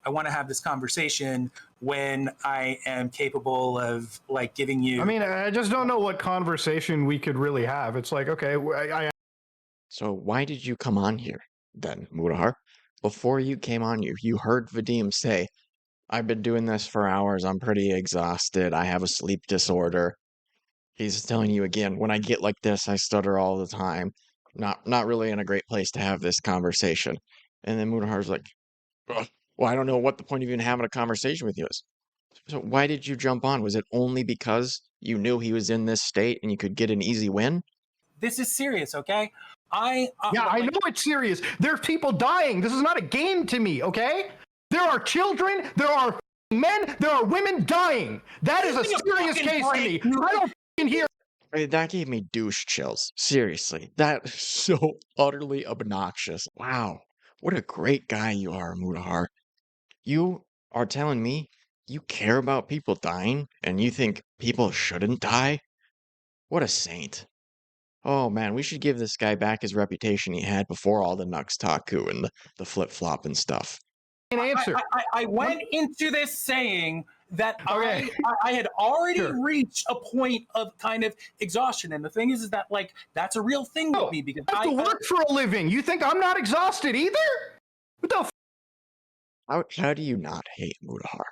I want to have this conversation when I am capable of like giving you. I mean, I just don't know what conversation we could really have. It's like, okay, So why did you come on here then, Mutahar? Before you came on here, you heard Vadim say, I've been doing this for hours. I'm pretty exhausted. I have a sleep disorder. He's telling you again, when I get like this, I stutter all the time. Not really in a great place to have this conversation. And then Mutahar's like, "Ugh, well, I don't know what the point of even having a conversation with you is. So why did you jump on? Was it only because you knew he was in this state and you could get an easy win? This is serious, okay? I know it's serious. There's people dying. This is not a game to me, okay? There are children, there are men, there are women dying. That is a serious case to me. I don't hear. That gave me douche chills. Seriously. That is so utterly obnoxious. Wow. What a great guy you are, Mutahar. You are telling me you care about people dying and you think people shouldn't die? What a saint. Oh man, we should give this guy back his reputation he had before all the Nux Taku and the flip-flop and stuff. I went into this saying that I had already reached a point of kind of exhaustion. And the thing is that, like, that's a real thing with me because I have to work for a living. You think I'm not exhausted either? What the How do you not hate Mutahar?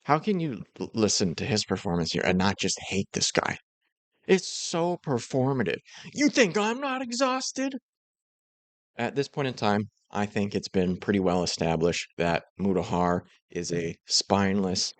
How can you listen to his performance here and not just hate this guy? It's so performative. You think I'm not exhausted? At this point in time, I think it's been pretty well established that Mutahar is a spineless,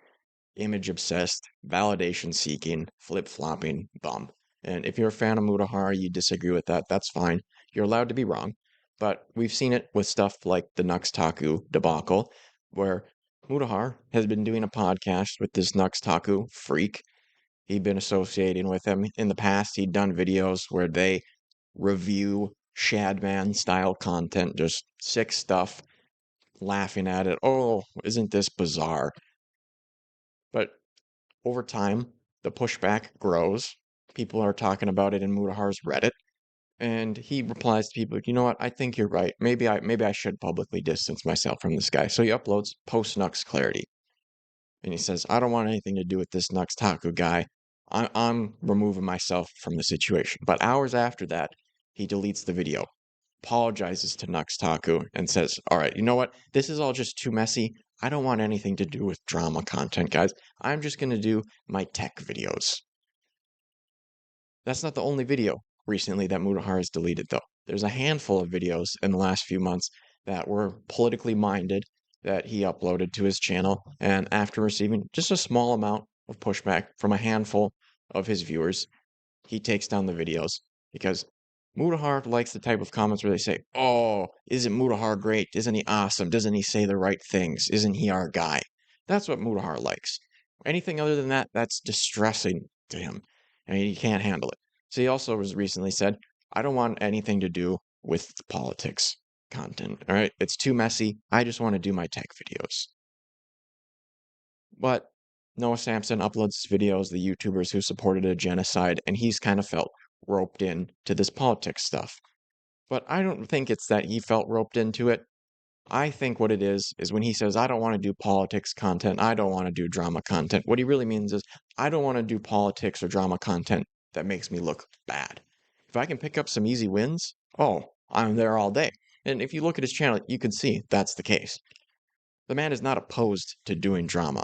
image-obsessed, validation-seeking, flip-flopping bum. And if you're a fan of Mutahar, you disagree with that, that's fine. You're allowed to be wrong. But we've seen it with stuff like the Nux Taku debacle, where Mutahar has been doing a podcast with this Nux Taku freak. He'd been associating with him. In the past, he'd done videos where they review Shadman style content, just sick stuff, laughing at it. Oh, isn't this bizarre? But over time, the pushback grows. People are talking about it in Mutahar's Reddit, and he replies to people, you know what, I think you're right. Maybe I should publicly distance myself from this guy. So he uploads post Nux Clarity. And he says, I don't want anything to do with this Nux Taku guy. I'm removing myself from the situation. But hours after that, he deletes the video, apologizes to Nux Taku, and says, all right, you know what? This is all just too messy. I don't want anything to do with drama content, guys. I'm just going to do my tech videos. That's not the only video recently that Mutahar has deleted, though. There's a handful of videos in the last few months that were politically minded that he uploaded to his channel, and after receiving just a small amount of pushback from a handful of his viewers, he takes down the videos because Mutahar likes the type of comments where they say, oh, isn't Mutahar great? Isn't he awesome? Doesn't he say the right things? Isn't he our guy? That's what Mutahar likes. Anything other than that, that's distressing to him. I mean, he can't handle it. So he also was recently said, I don't want anything to do with politics content. All right, it's too messy. I just want to do my tech videos. But Noah Samson uploads videos, the YouTubers who supported a genocide, and he's kind of felt roped in to this politics stuff. But I don't think it's that he felt roped into it. I think what it is when he says, I don't want to do politics content, I don't want to do drama content, what he really means is, I don't want to do politics or drama content that makes me look bad. If I can pick up some easy wins, oh, I'm there all day. And if you look at his channel, you can see that's the case. The man is not opposed to doing drama.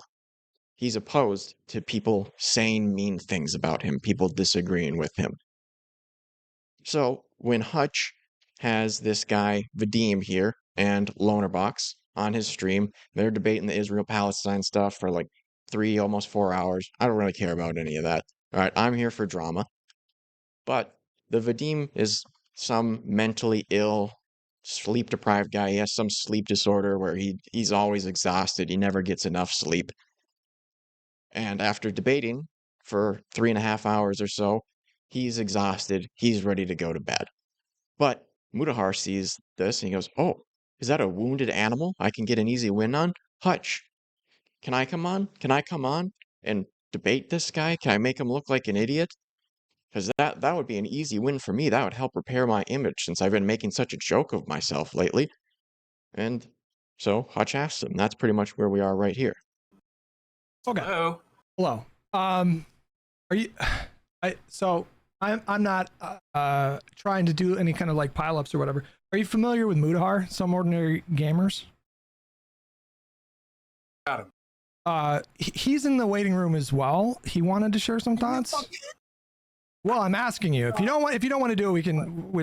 He's opposed to people saying mean things about him, people disagreeing with him. So when Hutch has this guy, Vadim here, and LonerBox on his stream, they're debating the Israel-Palestine stuff for like 3, almost 4 hours. I don't really care about any of that. All right, I'm here for drama. But the Vadim is some mentally ill, sleep-deprived guy. He has some sleep disorder where he's always exhausted. He never gets enough sleep. And after debating for 3.5 hours or so, he's exhausted. He's ready to go to bed. But Mutahar sees this and he goes, oh, is that a wounded animal I can get an easy win on? Hutch, can I come on? Can I come on and debate this guy? Can I make him look like an idiot? Because that would be an easy win for me. That would help repair my image since I've been making such a joke of myself lately. And So Hutch asked him. That's pretty much where we are right here. Okay. Hello. Hello. Are you? I'm not trying to do any kind of like pileups or whatever. Are you familiar with Mutahar, Some Ordinary Gamers? Got him. He's in the waiting room as well. He wanted to share some thoughts. Well, I'm asking you. If you don't want to do it, we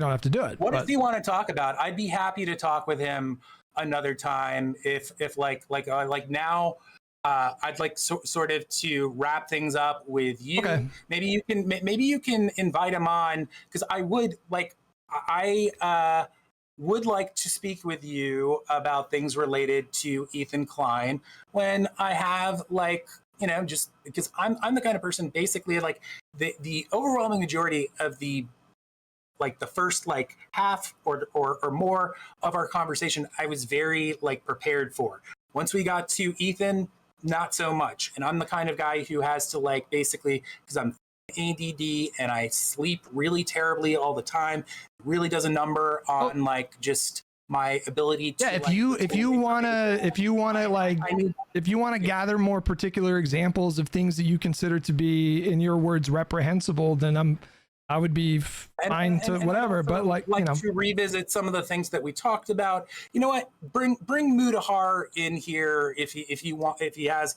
don't have to do it. What does he want to talk about? I'd be happy to talk with him another time. If like now, I'd like sort of to wrap things up with you. Okay. Maybe you can invite him on, because I would like to speak with you about things related to Ethan Klein when I have just because I'm the kind of person, basically, like the overwhelming majority of the first half or more of our conversation, I was very prepared for. Once we got to Ethan, not so much. And I'm the kind of guy who has to basically, because I'm ADD and I sleep really terribly all the time, it really does a number on just my ability to. Yeah, if you want to gather more particular examples of things that you consider to be, in your words, reprehensible, then I would be fine to whatever. But to revisit some of the things that we talked about. You know what? Bring Mutahar in here if he has.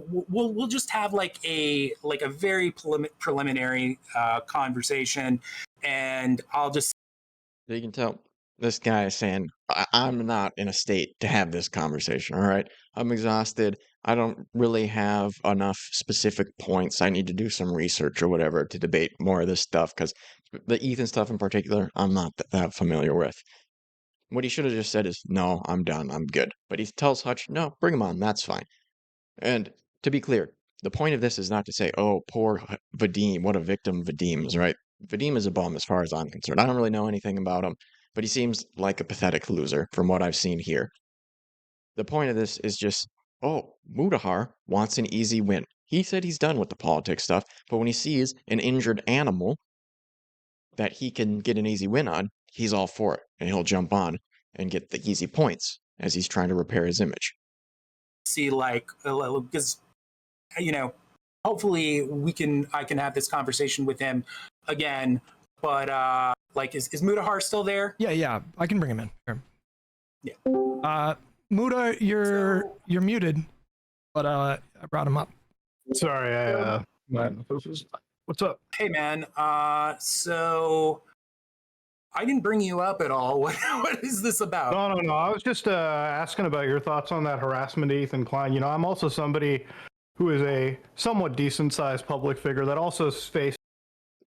We'll just have a very preliminary conversation, and I'll just. You can tell this guy is saying, I'm not in a state to have this conversation, all right? I'm exhausted. I don't really have enough specific points. I need to do some research or whatever to debate more of this stuff, because the Ethan stuff in particular, I'm not that familiar with. What he should have just said is, no, I'm done. I'm good. But he tells Hutch, no, bring him on. That's fine. And to be clear, the point of this is not to say, oh, poor Vadim, what a victim Vadim is, right? Vadim is a bum as far as I'm concerned. I don't really know anything about him, but he seems like a pathetic loser from what I've seen here. The point of this is just, oh, Mutahar wants an easy win. He said he's done with the politics stuff, but when he sees an injured animal that he can get an easy win on, he's all for it, and he'll jump on and get the easy points as he's trying to repair his image. See, because hopefully I can have this conversation with him again. But is Mutahar still there? Yeah, I can bring him in. Sure. Yeah. Muta, you're muted, but I brought him up. Sorry, what's up? Hey man, so I didn't bring you up at all. What is this about? No. I was just asking about your thoughts on that harassment to Ethan Klein. I'm also somebody who is a somewhat decent-sized public figure that also faced.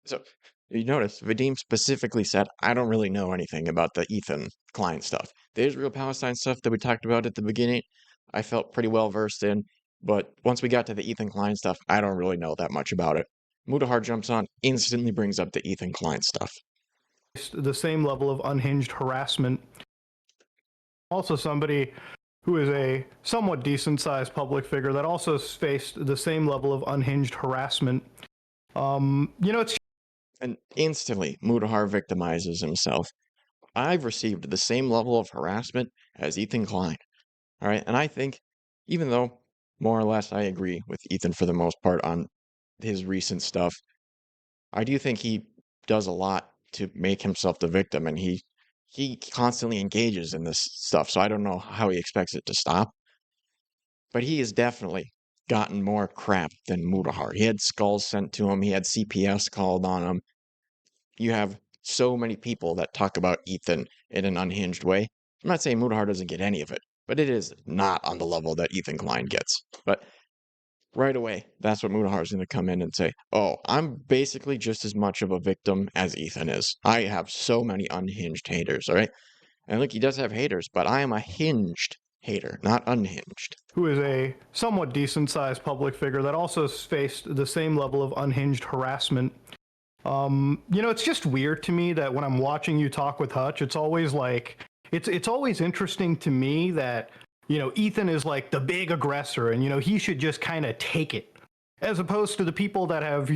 So you notice Vadim specifically said, I don't really know anything about the Ethan Klein stuff. The Israel-Palestine stuff that we talked about at the beginning, I felt pretty well versed in, but once we got to the Ethan Klein stuff, I don't really know that much about it. Mutahar jumps on, instantly brings up the Ethan Klein stuff. The same level of unhinged harassment. Also somebody who is a somewhat decent-sized public figure that also faced the same level of unhinged harassment. It's. And instantly, Mutahar victimizes himself. I've received the same level of harassment as Ethan Klein. All right, and I think, even though more or less I agree with Ethan for the most part on his recent stuff, I do think he does a lot to make himself the victim, and he constantly engages in this stuff, so I don't know how he expects it to stop. But he has definitely gotten more crap than Mutahar. He had skulls sent to him, he had CPS called on him. You have so many people that talk about Ethan in an unhinged way. I'm not saying Mutahar doesn't get any of it, but it is not on the level that Ethan Klein gets. But right away, that's what Mutahar is going to come in and say, oh, I'm basically just as much of a victim as Ethan is. I have so many unhinged haters, all right? And look, he does have haters, but I am a hinged hater, not unhinged. Who is a somewhat decent-sized public figure that also faced the same level of unhinged harassment. It's just weird to me that when I'm watching you talk with Hutch, it's always it's always interesting to me that, Ethan is like the big aggressor and, he should just kind of take it, as opposed to the people that have,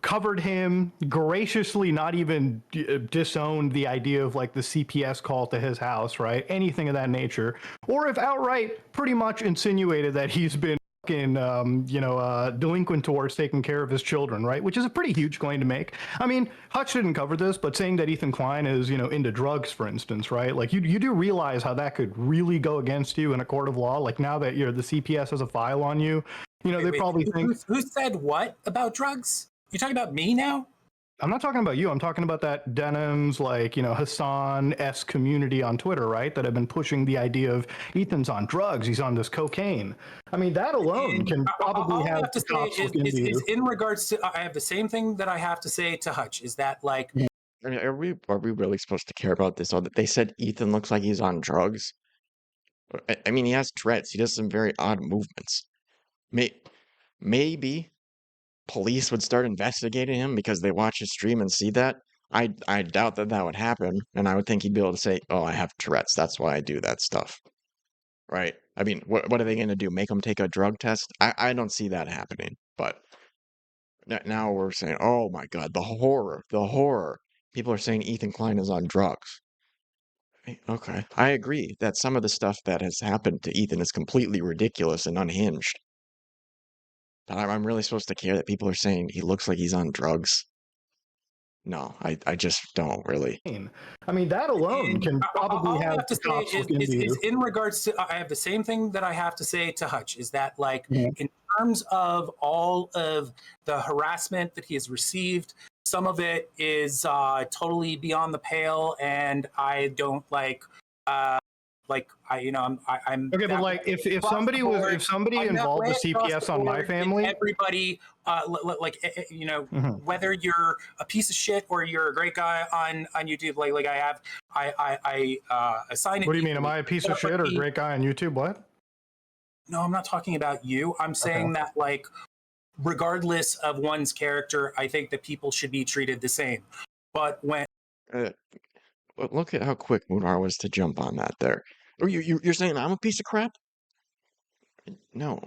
covered him, graciously not even disowned the idea of like the CPS call to his house, right? Anything of that nature. Or if outright pretty much insinuated that he's been delinquent towards taking care of his children, right? Which is a pretty huge claim to make. I mean, Hutch didn't cover this, but saying that Ethan Klein is, into drugs, for instance, right? Like you do realize how that could really go against you in a court of law. Like now that the CPS has a file on you, they probably think. Who said what about drugs? You talking about me now? I'm not talking about you. I'm talking about that Denim's, Hasan-esque community on Twitter, right? That have been pushing the idea of Ethan's on drugs. He's on this cocaine. I mean, that alone can probably have to say is in regards to. I have the same thing that I have to say to Hutch. Is that like? I mean, are we really supposed to care about this? They said Ethan looks like he's on drugs. I mean, he has Tourette's. He does some very odd movements. Maybe police would start investigating him because they watch his stream and see that. I doubt that would happen, and I would think he'd be able to say, "Oh, I have Tourette's. That's why I do that stuff." Right? I mean, what are they going to do? Make him take a drug test? I don't see that happening. But now we're saying, "Oh my God, the horror, the horror." People are saying Ethan Klein is on drugs. Okay, I agree that some of the stuff that has happened to Ethan is completely ridiculous and unhinged. But I'm really supposed to care that people are saying he looks like he's on drugs? No, I just don't really. I mean, that alone can probably have to say is in regards to. I have the same thing that I have to say to Hutch. Is that like in terms of all of the harassment that he has received, some of it is totally beyond the pale, and I don't like. I'm okay, but like if somebody involved the CPS on my family, everybody whether you're a piece of shit or you're a great guy on YouTube, I assign it. What do you mean? Am I a piece of shit or a great guy on YouTube? What? No, I'm not talking about you. I'm saying that regardless of one's character, I think that people should be treated the same. But when look at how quick Mutahar was to jump on that there. You're saying I'm a piece of crap? No.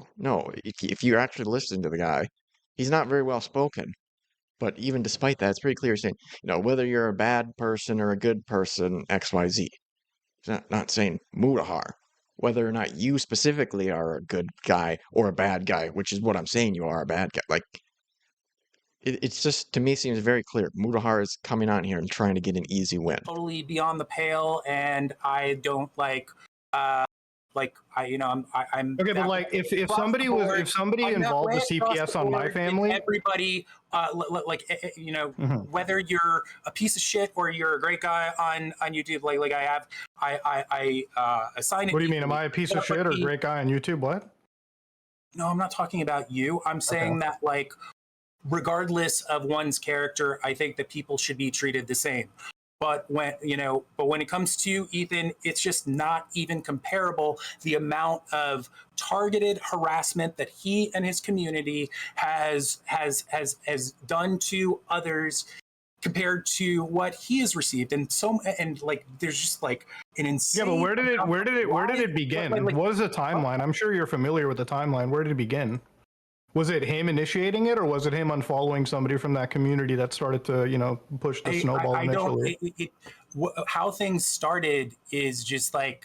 If you're actually listening to the guy, he's not very well spoken. But even despite that, it's pretty clear saying, whether you're a bad person or a good person, XYZ. He's not saying Mutahar. Whether or not you specifically are a good guy or a bad guy, which is what I'm saying, you are a bad guy. It's just, to me, seems very clear. Mutahar is coming on here and trying to get an easy win. Totally beyond the pale, and I don't I'm okay, but if somebody involved the CPS on my family, everybody whether you're a piece of shit or you're a great guy on YouTube, I assign it. What do you mean? Am I a piece of shit or a great guy on YouTube? What? No, I'm not talking about you. I'm saying that regardless of one's character, I think that people should be treated the same. But when it comes to Ethan, it's just not even comparable. The amount of targeted harassment that he and his community has done to others compared to what he has received, and there's just an insane. Yeah, but where did it begin? What was the timeline? I'm sure you're familiar with the timeline. Where did it begin? Was it him initiating it, or was it him unfollowing somebody from that community that started to, push the snowball initially? How things started is just I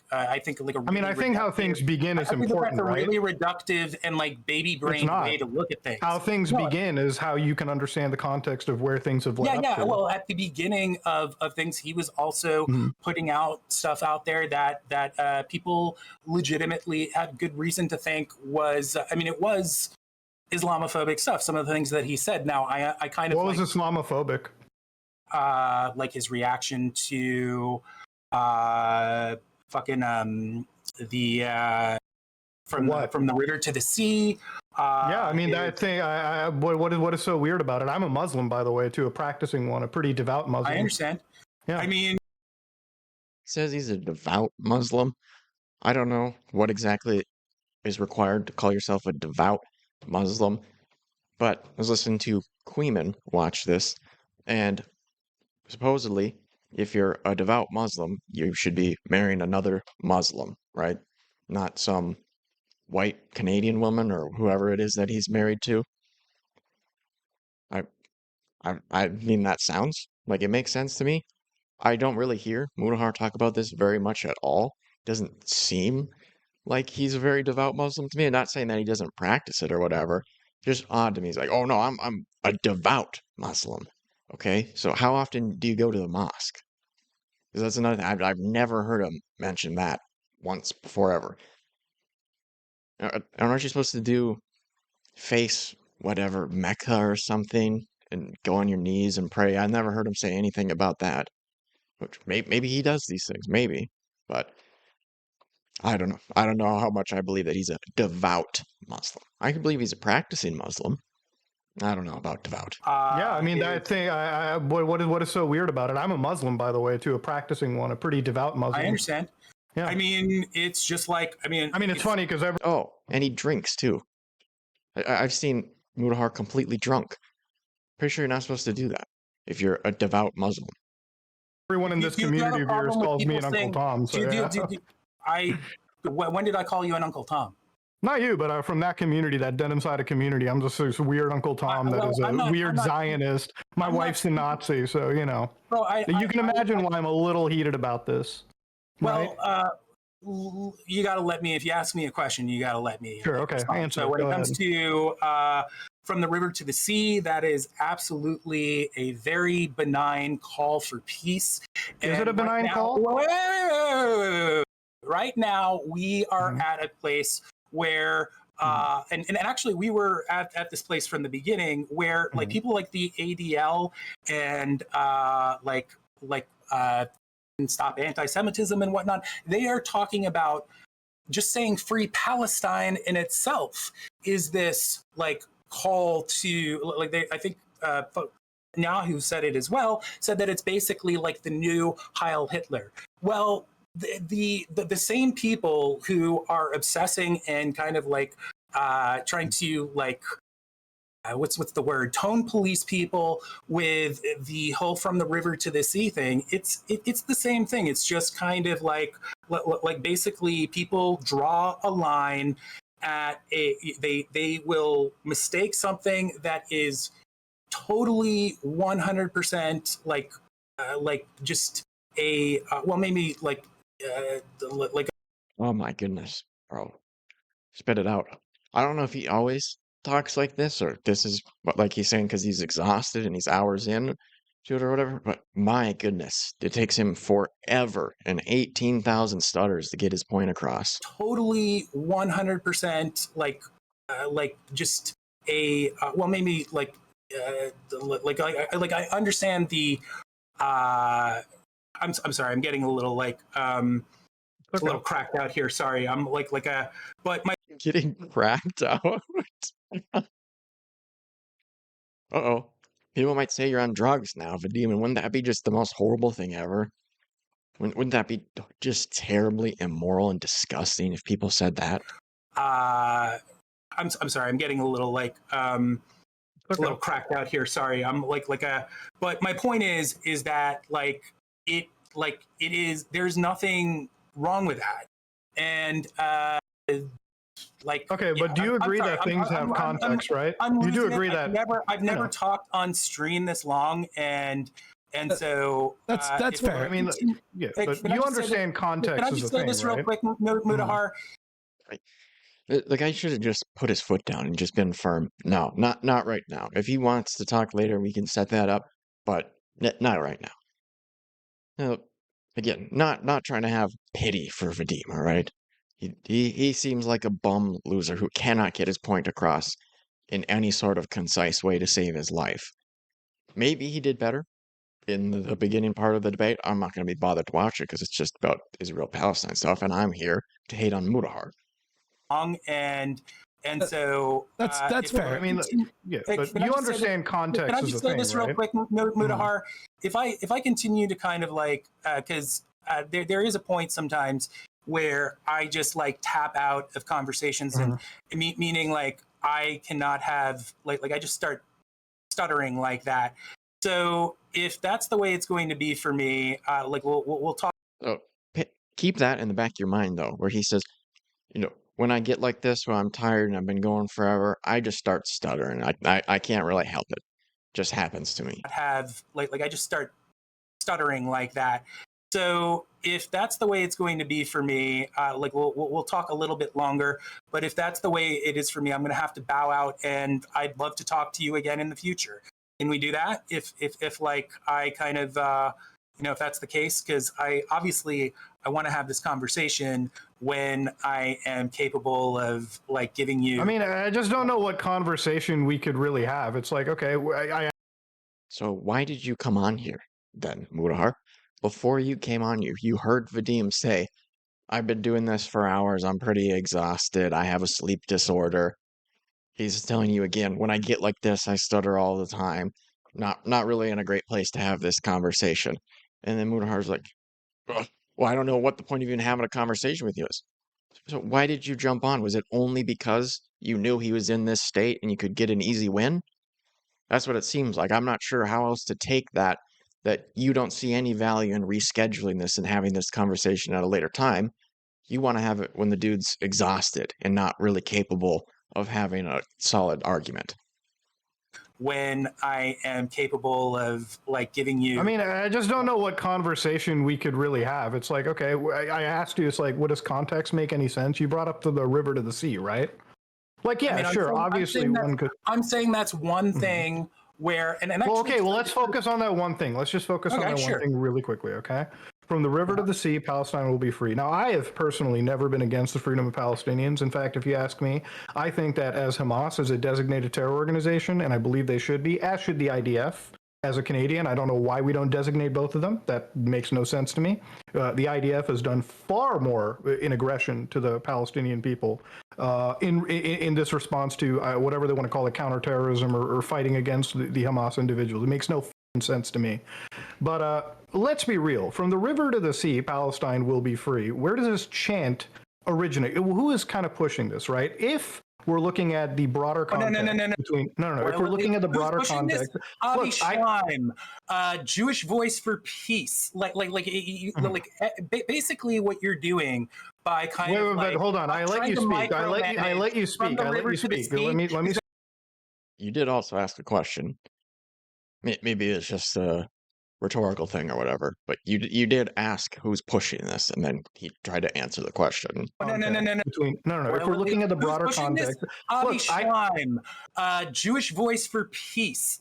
think I think how things begin is important, that's a right? really reductive and baby brain way to look at things. How things begin is how you can understand the context of where things have led up to. Well, at the beginning of things, he was also putting out stuff out there that people legitimately had good reason to think was. It was Islamophobic stuff. Some of the things that he said. Now, I kind of. What was Islamophobic? His reaction to from the river to the sea. That thing. What is so weird about it? I'm a Muslim, by the way, too, a practicing one, a pretty devout Muslim. I understand. Yeah. Says he's a devout Muslim. I don't know what exactly is required to call yourself a devout Muslim, but I was listening to Queeman watch this, and supposedly, if you're a devout Muslim, you should be marrying another Muslim, right? Not some white Canadian woman or whoever it is that he's married to. I mean, that sounds like it makes sense to me. I don't really hear Mutahar talk about this very much at all. Doesn't seem like he's a very devout Muslim to me. I'm not saying that he doesn't practice it or whatever. Just odd to me. He's like, oh no, I'm a devout Muslim. Okay, so how often do you go to the mosque? Because that's another thing. I've never heard him mention that once before ever. Aren't you supposed to do face whatever Mecca or something and go on your knees and pray? I never heard him say anything about that. Which maybe he does these things, maybe, but I don't know. I don't know how much I believe that he's a devout Muslim. I can believe he's a practicing Muslim. I don't know about devout. Yeah, I mean that thing. What is so weird about it? I'm a Muslim, by the way, too, a practicing one, a pretty devout Muslim. I understand. Yeah. I mean, it's just like I mean, it's funny because oh, and he drinks too. I've seen Mutahar completely drunk. Pretty sure you're not supposed to do that if you're a devout Muslim. Everyone in this community of yours calls me an Uncle Tom. So when did I call you an Uncle Tom? Not you, but from that community, that denim-sided community. I'm just this weird Uncle Tom that is a weird Zionist. My wife's a Nazi, so you know. Bro, you can imagine why I'm a little heated about this. Well, right? You got to let me. If you ask me a question, you got to let me. Sure. Okay. Answer. So when it comes to from the river to the sea, that is absolutely a very benign call for peace. Is it a benign call? Right now, we are at a place where, and actually, we were at this place from the beginning where, like, people like the ADL and Stop Anti-Semitism and whatnot, they are talking about just saying free Palestine in itself is this like call to like I think Netanyahu said it as well, said that it's basically like the new Heil Hitler. Well, the same people who are obsessing and kind of like trying to like what's the word, tone police people with the whole from the river to the sea thing, it's the same thing. It's just kind of like basically people draw a line at they will mistake something that is totally 100% like just a maybe like oh my goodness, bro, spit it out. I don't know if he always talks like this or this is what like he's saying because he's exhausted and he's hours in to it or whatever, but my goodness, it takes him forever and 18,000 stutters to get his point across. Totally 100% like just a maybe like I understand the I'm sorry, I'm getting a little like a little cracked out here. Sorry, I'm but my getting cracked out. Uh-oh. People might say you're on drugs now, Vadim, and wouldn't that be just the most horrible thing ever? Wouldn't that be just terribly immoral and disgusting if people said that? I'm sorry, I'm getting a little like a little cracked out here. Sorry, I'm but my point is that it is, there's nothing wrong with that. And okay, but do you agree that things have context, right? You do agree that I've never talked on stream this long, and so that's fair. I mean, yeah, but you understand context. Can I just say this real quick, Mutahar? Like I should have just put his foot down and just been firm. No, not right now. If he wants to talk later, we can set that up, but not right now. No, again, not trying to have pity for Vadim, all right? He seems like a bum loser who cannot get his point across in any sort of concise way to save his life. Maybe he did better in the beginning part of the debate. I'm not going to be bothered to watch it because it's just about Israel-Palestine stuff, and I'm here to hate on Mutahar. And so that's fair. I mean, yeah, but you understand context. Can I just say this real quick, Mutahar? If I continue to kind of because there is a point sometimes where I just tap out of conversations and meaning I cannot have I just start stuttering like that. So if that's the way it's going to be for me, we'll talk. Oh, keep that in the back of your mind though, where he says, when I get like this, when I'm tired and I've been going forever, I just start stuttering. I can't really help it. just happens to me. Have like I just start stuttering like that. So if that's the way it's going to be for me, like we'll talk a little bit longer. But if that's the way it is for me, I'm going to have to bow out, and I'd love to talk to you again in the future. Can we do that? If like I kind of if that's the case, because I want to have this conversation when I am capable of like giving you. I mean, I just don't know what conversation we could really have. It's like, okay, So why did you come on here then, Mutahar? Before you came on, you heard Vadim say, I've been doing this for hours, I'm pretty exhausted, I have a sleep disorder. He's telling you again, when I get like this, I stutter all the time. Not really in a great place to have this conversation. And then Mutahar's like, well, I don't know what the point of even having a conversation with you is. So why did you jump on? Was it only because you knew he was in this state and you could get an easy win? That's what it seems like. I'm not sure how else to take that you don't see any value in rescheduling this and having this conversation at a later time. You want to have it when the dude's exhausted and not really capable of having a solid argument. When I am capable of like giving you. I mean, I just don't know what conversation we could really have. It's like, okay, I asked you, it's like, what does context make any sense? You brought up the river to the sea, right? Like, yeah, I mean, sure, obviously one could. I'm saying that's one thing where, and well, okay, well, let's focus on that one thing. Let's just focus on that one thing really quickly, okay? From the river to the sea, Palestine will be free. Now, I have personally never been against the freedom of Palestinians. In fact, if you ask me, I think that as Hamas is a designated terror organization, and I believe they should be, as should the IDF. As a Canadian, I don't know why we don't designate both of them. That makes no sense to me. The IDF has done far more in aggression to the Palestinian people in this response to whatever they want to call it, counterterrorism or fighting against the Hamas individuals. It makes no sense to me. But let's be real. From the river to the sea, Palestine will be free. Where does this chant originate? Who is kind of pushing this, right? If we're looking at the broader context. No. If we're looking at the broader context, look, Jewish Voice for Peace, basically what you're doing by kind of. Wait, hold on. I let you speak. I let you speak. Let me. You did also ask a question. Maybe it's just a rhetorical thing or whatever, but you did ask who's pushing this, and then he tried to answer the question. No. If we're looking at the broader context, Jewish Voice for Peace,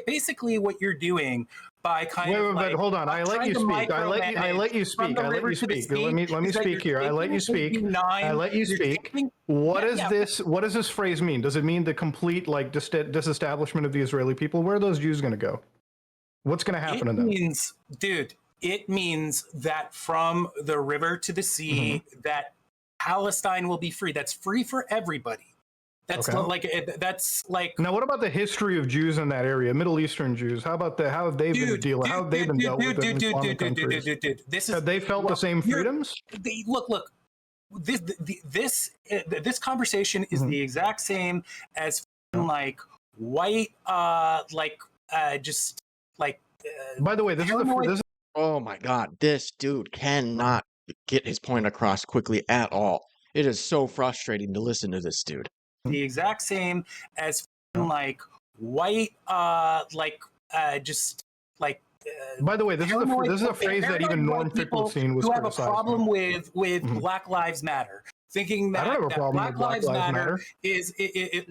basically what you're doing by kind of. Wait, hold on. I let you speak. I let you speak. Let me speak here. I let you speak. What does this phrase mean? Does it mean the complete disestablishment of the Israeli people? Where are those Jews going to go? What's going to happen to them? It means that from the river to the sea, that Palestine will be free. That's free for everybody. That's like. Now, what about the history of Jews in that area, Middle Eastern Jews? How about how have they been dealing? How have they been dealt with in Islamic countries? Have they felt the same freedoms? Look. This conversation is the exact same as like white just like. By the way, this is. Oh my God, this dude cannot get his point across quickly at all. It is so frustrating to listen to this dude. The exact same as like white just like. By the way, this is a phrase that even Norm Finkelstein was criticizing. Who have a problem with Black Lives Matter, thinking that, Black Lives Matter is it.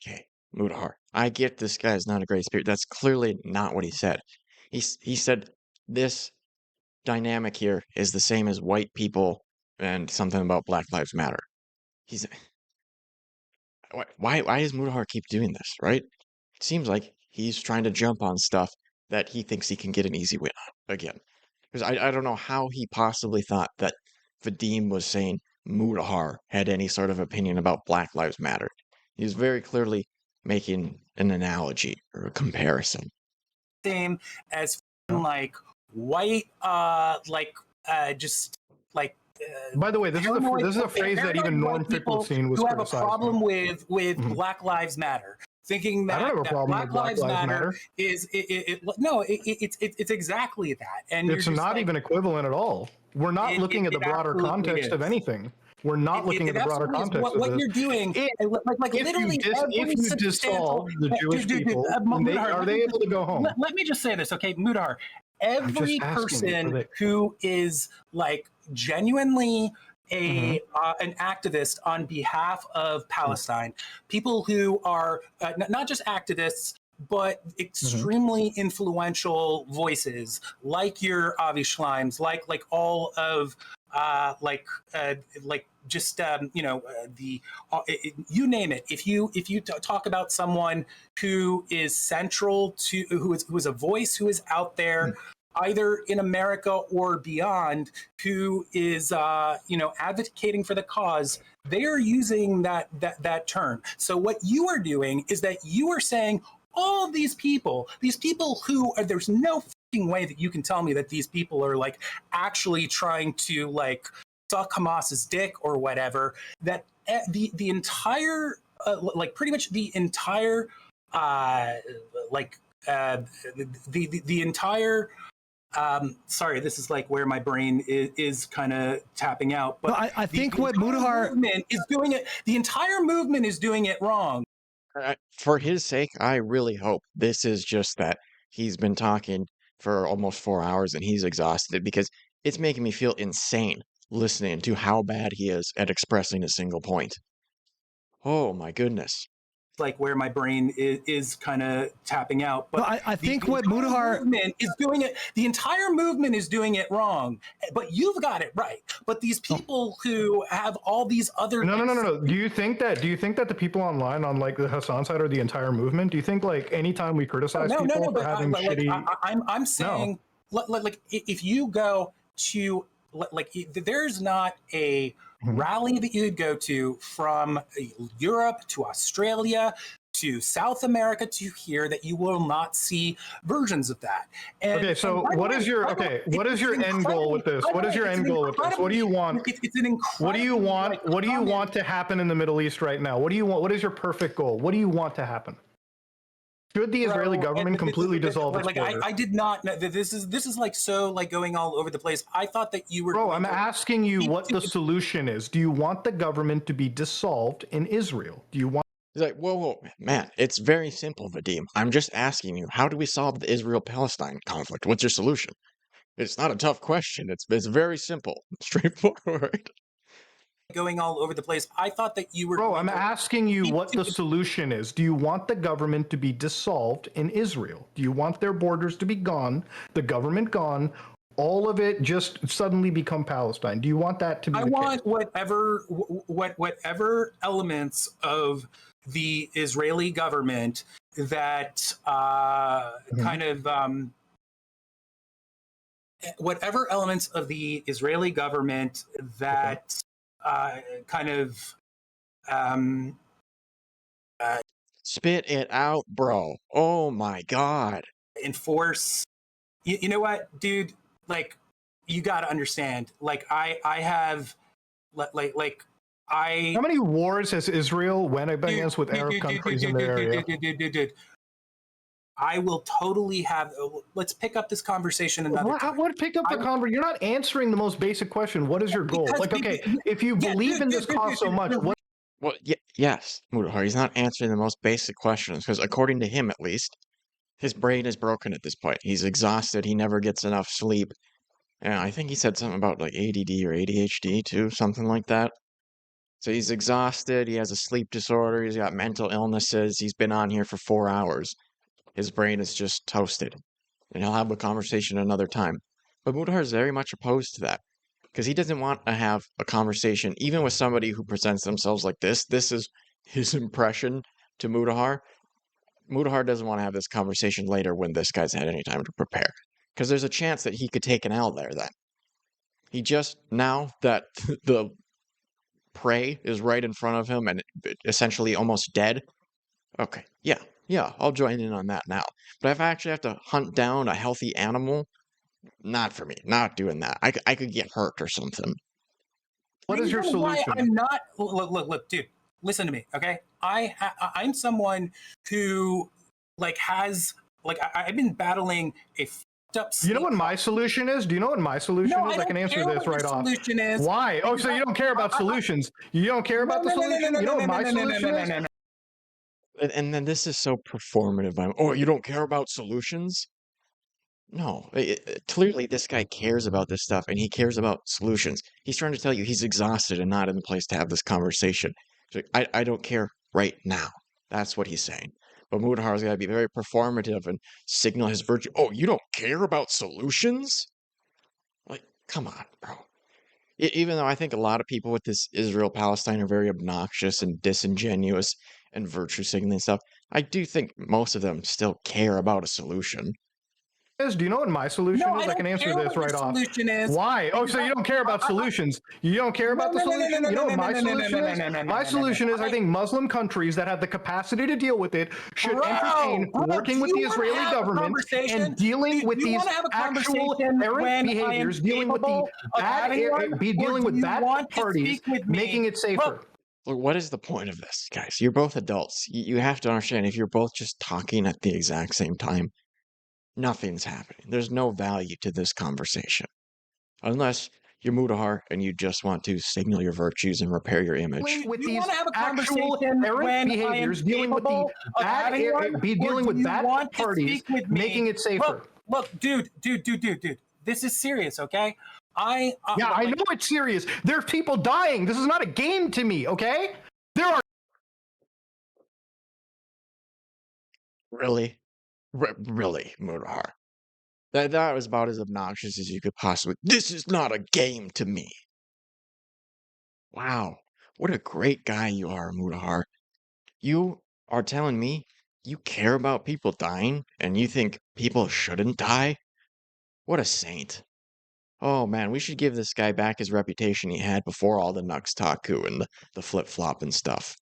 Okay, Mutahar, I get this guy's not a great spirit. That's clearly not what he said. He said this dynamic here is the same as white people and something about Black Lives Matter. Why does Mutahar keep doing this, right? It seems like he's trying to jump on stuff that he thinks he can get an easy win on again. Because I don't know how he possibly thought that Vadim was saying Mutahar had any sort of opinion about Black Lives Matter. He's very clearly making an analogy or a comparison. Same as like white just like. By the way, this is a phrase that even Norm Finkelstein was criticizing. Who have a problem with Black Lives Matter, thinking that, Black Lives Matter is it's exactly that, and it's not even equivalent at all. We're not looking at the broader context of anything. We're not looking at the broader context of what this. you're doing. Like If literally you dissolve the Jewish people, are they able to go home? Let me just say this, okay, Mutahar. Every person who is like genuinely an activist on behalf of Palestine, people who are not just activists, but extremely influential voices, like your Avi Schleims, like all of just you name it. If you talk about someone who is central to who is a voice who is out there, either in America or beyond, who is advocating for the cause, they are using that term. So what you are doing is that you are saying all of these people who are, there's no way that you can tell me that these people are like actually trying to like suck Hamas's dick or whatever, that the entire pretty much the entire the entire sorry, this is like where my brain is kind of tapping out, but no, I think what Mutahar movement is doing it, the entire movement is doing it wrong. For his sake, I really hope this is just that he's been talking for almost 4 hours and he's exhausted, because it's making me feel insane listening to how bad he is at expressing a single point. Oh my goodness. Like where my brain is kind of tapping out, but no, I think what Mutahar movement is doing it, the entire movement is doing it wrong, but you've got it right. But these people who have all these other no. Do you think that the people online on like the Hasan side are the entire movement? Do you think like anytime we criticize people for having shitty, I'm saying like if you go to there's not a rally that you would go to from Europe to Australia to South America to here that you will not see versions of that. And, okay, so what is your end goal with this? What is your end goal with this? What do you want? It's an incredible. What do you want? What do you want to happen in the Middle East right now? What do you want? What is your perfect goal? What do you want to happen? Should the Israeli government completely dissolve its borders? I did not know that this is like so like going all over the place. I thought that you were. Bro, I'm asking you what the solution is. Do you want the government to be dissolved in Israel? Do you want? He's like, whoa, man, it's very simple, Vadim. I'm just asking you, how do we solve the Israel-Palestine conflict? What's your solution? It's not a tough question. It's very simple, straightforward. Going all over the place. I thought that you were. Bro, I'm asking you what the solution is. Do you want the government to be dissolved in Israel? Do you want their borders to be gone, the government gone, all of it just suddenly become Palestine? Do you want that to be? I want whatever elements of the Israeli government that kind of whatever elements of the Israeli government that kind of spit it out, bro. Oh my god. Enforce. You know what, dude? Like, you got to understand. Like, I have How many wars has Israel went against with Arab countries in their area? Dude. I will totally have. Let's pick up this conversation another time. What pick up the conversation? You're not answering the most basic question. What is your goal? Like, okay, if you believe in this cause so much, what? Well, yes, Mutahar, he's not answering the most basic questions, because according to him, at least, his brain is broken at this point. He's exhausted. He never gets enough sleep. And I think he said something about like ADD or ADHD too, something like that. So he's exhausted. He has a sleep disorder. He's got mental illnesses. He's been on here for 4 hours. His brain is just toasted. And he'll have a conversation another time. But Mutahar is very much opposed to that, because he doesn't want to have a conversation, even with somebody who presents themselves like this. This is his impression to Mutahar. Mutahar doesn't want to have this conversation later when this guy's had any time to prepare, because there's a chance that he could take an L there then. He just, now that the prey is right in front of him and essentially almost dead, okay, yeah, I'll join in on that now. But if I actually have to hunt down a healthy animal, not for me. Not doing that. I could get hurt or something. What is your solution? I'm not. Look, dude. Listen to me, okay? I'm someone who like has like I've been battling a You know what my solution is? Do you know what my solution is? I can answer this right off. Why? Oh, so you don't care about solutions? You don't care about the solution? You know what my solution is? And then this is so performative. Oh, you don't care about solutions? No, clearly this guy cares about this stuff and he cares about solutions. He's trying to tell you he's exhausted and not in the place to have this conversation. So I don't care right now. That's what he's saying. But Mutahar's got to be very performative and signal his virtue. Oh, you don't care about solutions? Like, come on, bro. Even though I think a lot of people with this Israel-Palestine are very obnoxious and disingenuous and virtue signaling stuff, I do think most of them still care about a solution. Do you know what my solution is? I can answer this right off. Why? Oh, so you don't care about solutions? You don't care about the solution? You know what my solution is? My solution is I think Muslim countries that have the capacity to deal with it should entertain working with the Israeli government and dealing with these actual errant behaviors, dealing with the bad parties, making it safer. Look, what is the point of this, guys? You're both adults. You have to understand if you're both just talking at the exact same time, nothing's happening. There's no value to this conversation. Unless you're Mutahar and you just want to signal your virtues and repair your image. With these actual errant behaviors, dealing with the bad parties, making it safer. Look, dude. This is serious, okay? I know it's serious. There's people dying. This is not a game to me, okay? There are... Really? Really, Mutahar? That was about as obnoxious as you could possibly... This is not a game to me. Wow. What a great guy you are, Mutahar. You are telling me you care about people dying and you think people shouldn't die? What a saint. Oh man, we should give this guy back his reputation he had before all the Nux Taku and the flip-flop and stuff.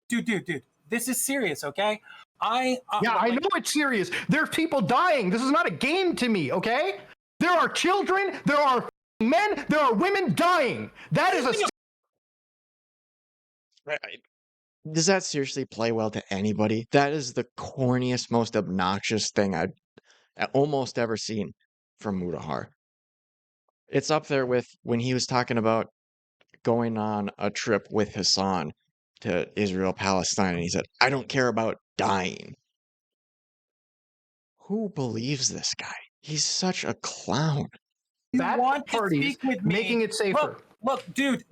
Dude. This is serious, okay? I know it's serious. There's people dying. This is not a game to me, okay? There are children, there are men, there are women dying. That is a... Does that seriously play well to anybody? That is the corniest, most obnoxious thing I've almost ever seen from Mutahar. It's up there with when he was talking about going on a trip with Hasan to Israel, Palestine, and he said, I don't care about dying. Who believes this guy? He's such a clown. Bad parties making it safer. Look, dude.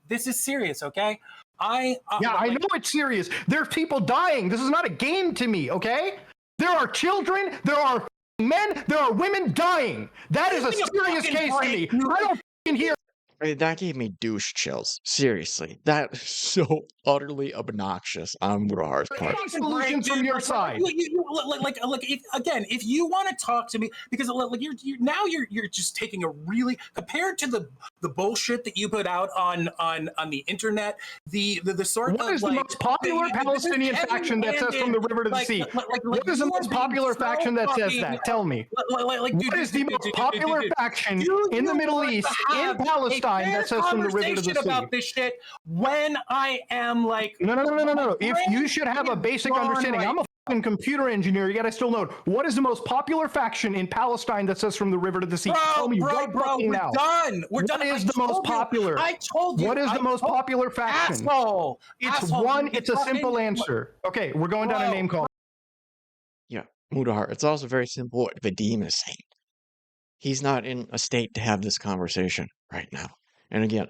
This is serious, okay? I know it's serious. There's people dying. This is not a game to me, okay? There are children, there are men, there are women dying. That is a serious case to me. I don't hear. That gave me douche chills. Seriously. That is so utterly obnoxious on Mutahar's part. Solutions from your side. If you want to talk to me, because you're just taking a really, compared to the bullshit that you put out on the internet, the sort of... What is the most popular Palestinian faction that says from the river to the sea? What is the most popular faction that says that? Tell me. What is the most popular faction in the Middle East, in Palestine, that says from the river to the sea? About this shit when I am like... No. If you should have a basic understanding, I'm a fucking computer engineer, you gotta still know what is the most popular faction in Palestine that says from the river to the sea? Tell me right now. We're done. What is the most popular? I told you. What is the most popular faction? Asshole. It's a simple answer. Okay, we're going down a name call. Yeah, Mutahar, it's also very simple what Vadim is saying. He's not in a state to have this conversation right now. And again,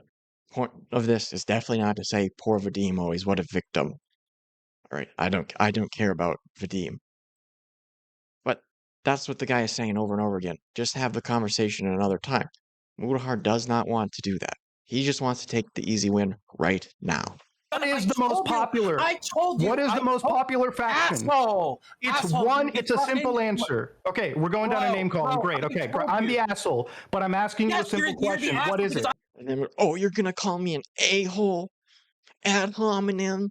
point of this is definitely not to say poor Vadim always, what a victim. All right, I don't care about Vadim. But that's what the guy is saying over and over again. Just have the conversation another time. Mutahar does not want to do that. He just wants to take the easy win right now. What is the most popular? I told you. What is the most popular faction? Asshole. It's a simple answer. Okay, we're going down a name calling. Great. Okay, I'm the asshole, but I'm asking you a simple question. What is it? And then, you're gonna call me an a-hole? Ad hominem?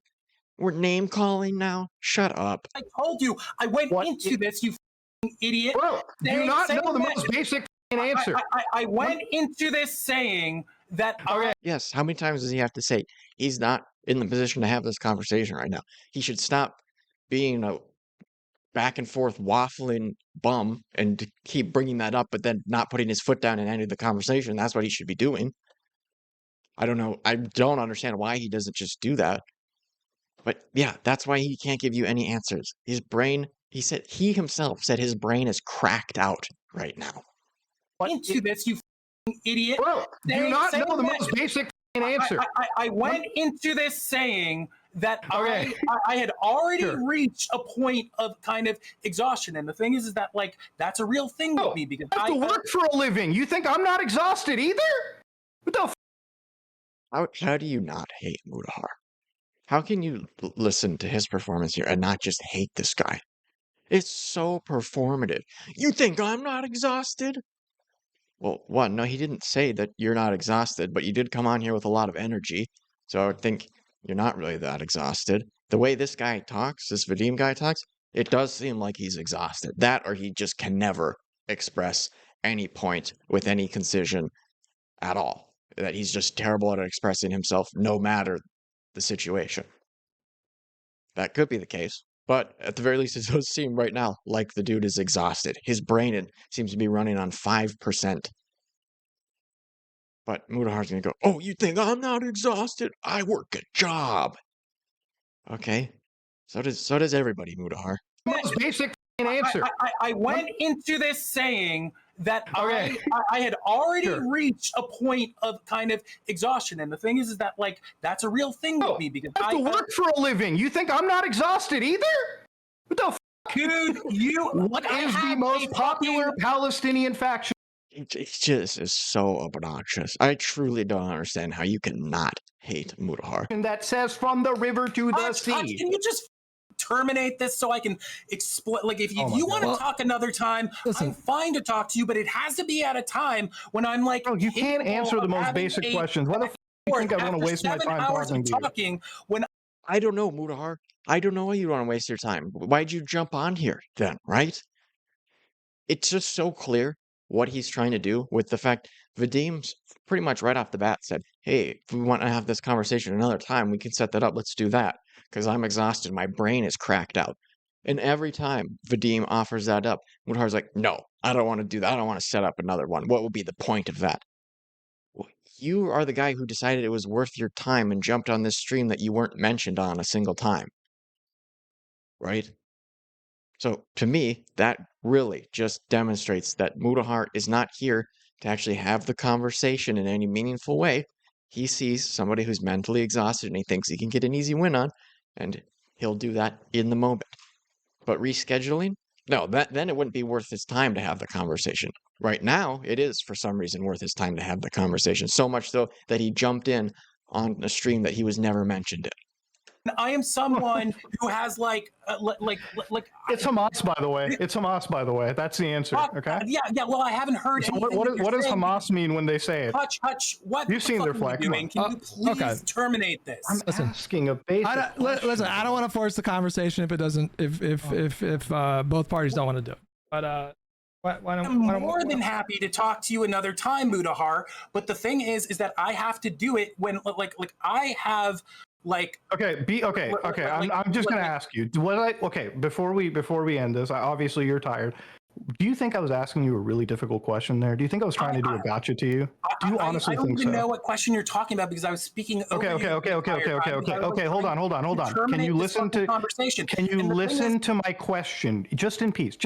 We're name calling now? Shut up. I told you. I went into this, you idiot. Bro, do you not know the most basic answer? I went into this saying that... Yes, how many times does he have to say he's not in the position to have this conversation right now? He should stop being a back and forth waffling bum and to keep bringing that up, but then not putting his foot down and ending the conversation. That's what he should be doing. I don't know. I don't understand why he doesn't just do that. But yeah, that's why he can't give you any answers. His brain, he himself said his brain is cracked out right now. Into this, you idiot. Bro, do you not know the most basic answer? I went into this saying that I had already reached a point of kind of exhaustion. And the thing is that, like, that's a real thing with me because I have to work for a living. You think I'm not exhausted either? What the How do you not hate Mutahar? How can you listen to his performance here and not just hate this guy? It's so performative. You think I'm not exhausted? Well, one, no, he didn't say that you're not exhausted, but you did come on here with a lot of energy. So I would think you're not really that exhausted. The way this guy talks, this Vadim guy talks, it does seem like he's exhausted. That or he just can never express any point with any concision at all. That he's just terrible at expressing himself no matter the situation. That could be the case. But at the very least, it does seem right now like the dude is exhausted. His brain seems to be running on 5%. But Mutahar's going to go, oh, you think I'm not exhausted? I work a job. Okay. So does everybody, Mutahar. most basic answer? I went into this saying that I had already reached a point of kind of exhaustion. And the thing is that, like, that's a real thing with me because I have to work for a living. You think I'm not exhausted either? What the dude, what is the most popular Palestinian faction? It just is so obnoxious. I truly don't understand how you can not hate Mutahar. And that says from the river to the sea. Hutch, can you just terminate this so I can explain? Like, if you want to talk another time, I'm fine to talk to you, but it has to be at a time when I'm like, bro, you can't answer the most basic questions. Why the f do you think I want to waste my time talking to you? When I don't know, Mutahar. I don't know why you want to waste your time. Why'd you jump on here then, right? It's just so clear what he's trying to do with the fact Vadim's pretty much right off the bat said, hey, if we want to have this conversation another time, we can set that up. Let's do that. Because I'm exhausted. My brain is cracked out. And every time Vadim offers that up, Mutahar's like, no, I don't want to do that. I don't want to set up another one. What would be the point of that? Well, you are the guy who decided it was worth your time and jumped on this stream that you weren't mentioned on a single time. Right? So to me, that really just demonstrates that Mutahar is not here to actually have the conversation in any meaningful way. He sees somebody who's mentally exhausted and he thinks he can get an easy win on, and he'll do that in the moment. But rescheduling? No, then it wouldn't be worth his time to have the conversation. Right now, it is for some reason worth his time to have the conversation. So much so that he jumped in on a stream that he was never mentioned in. I am someone who has like it's Hamas, by the way. It's Hamas, by the way. That's the answer. Okay. Yeah. Well, I haven't heard. So what does Hamas mean when they say it? Hutch, what? You've seen their flag. Can you please terminate this? I'm asking a basic. Listen, I don't want to force the conversation if it doesn't. If both parties don't want to do it. But I'm more than happy to talk to you another time, Mutahar. But the thing is that I have to do it when like I have. Like okay. I'm just gonna ask you. Before we end this, obviously you're tired. Do you think I was asking you a really difficult question there? Do you think I was trying to do a gotcha to you? Do you honestly think so? I don't even know what question you're talking about because I was speaking. Okay. Hold on. Can you listen to conversation? Can you listen to my question? Just in peace.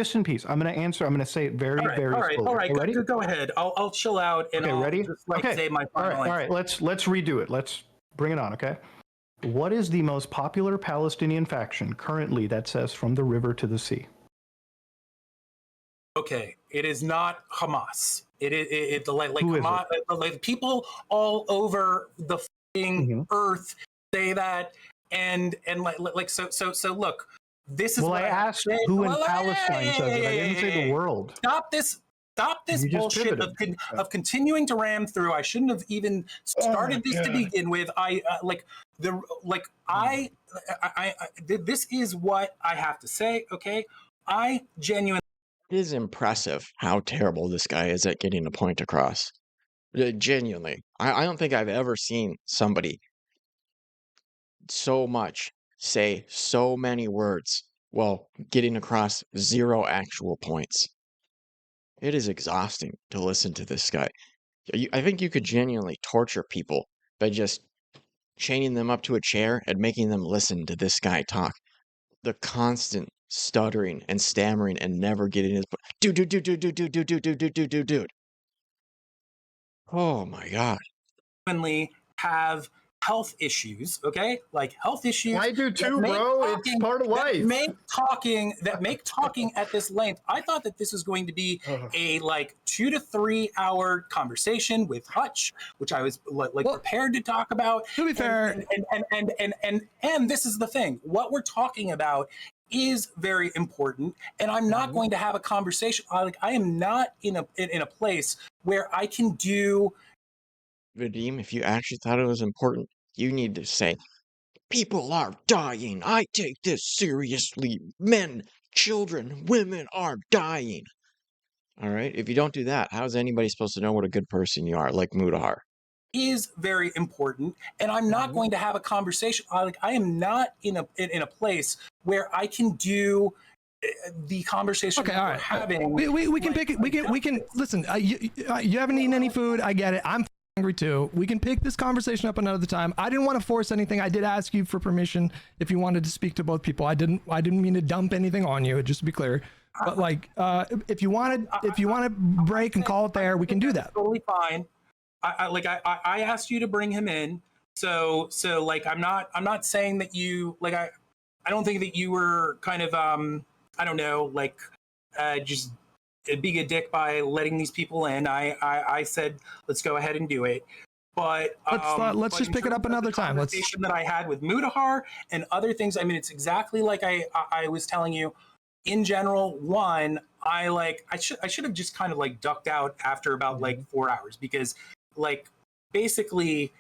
I'm gonna answer. I'm gonna say it very slowly. All right. Ready? Go ahead. I'll chill out and I'll ready? Just say my final all right. Let's redo it. Let's bring it on. Okay. What is the most popular Palestinian faction currently that says from the river to the sea? Okay, it is not Hamas. It like Hamas, like people all over the earth say that, and like so. Look, this is. Well, I asked who in Palestine says it. I didn't say the world. Stop this bullshit of continuing to ram through. I shouldn't have even started this to begin with. This is what I have to say. Okay, I genuinely. It is impressive how terrible this guy is at getting a point across. Genuinely, I don't think I've ever seen somebody so much say so many words while getting across 0 actual points. It is exhausting to listen to this guy. I think you could genuinely torture people by just chaining them up to a chair and making them listen to this guy talk. The constant stuttering and stammering and never getting his dude. Oh my god. Have health issues, okay? Like health issues. I do too, bro. It's part of life. That make talking at this length. I thought that this was going to be a like 2 to 3 hour conversation with Hutch, which I was prepared to talk about. To be fair, and this is the thing. What we're talking about is very important, and I'm not going to have a conversation. I am not in a place where I can do. Vadim, if you actually thought it was important, you need to say, people are dying. I take this seriously. Men, children, women are dying. All right? If you don't do that, how is anybody supposed to know what a good person you are, like Mutahar? Is very important, and I'm not going to have a conversation. I am not in a place where I can do the conversation okay, all right. having. We can pick it. We can listen. You haven't eaten any food. I get it. I'm hungry too. We can pick this conversation up another time. I didn't want to force anything. I did ask you for permission if you wanted to speak to both people. I didn't mean to dump anything on you. Just to be clear. But like, if you want to break and call it there, we can do that. Totally fine. I asked you to bring him in. So like I'm not saying that you like I don't think that you were kind of I don't know, like just being a dick by letting these people in. I said let's go ahead and do it. But let's just pick it up another time. Conversation that I had with Mutahar and other things. I mean, it's exactly like I was telling you. In general, one, I should have just kind of like ducked out after about like 4 hours because like basically.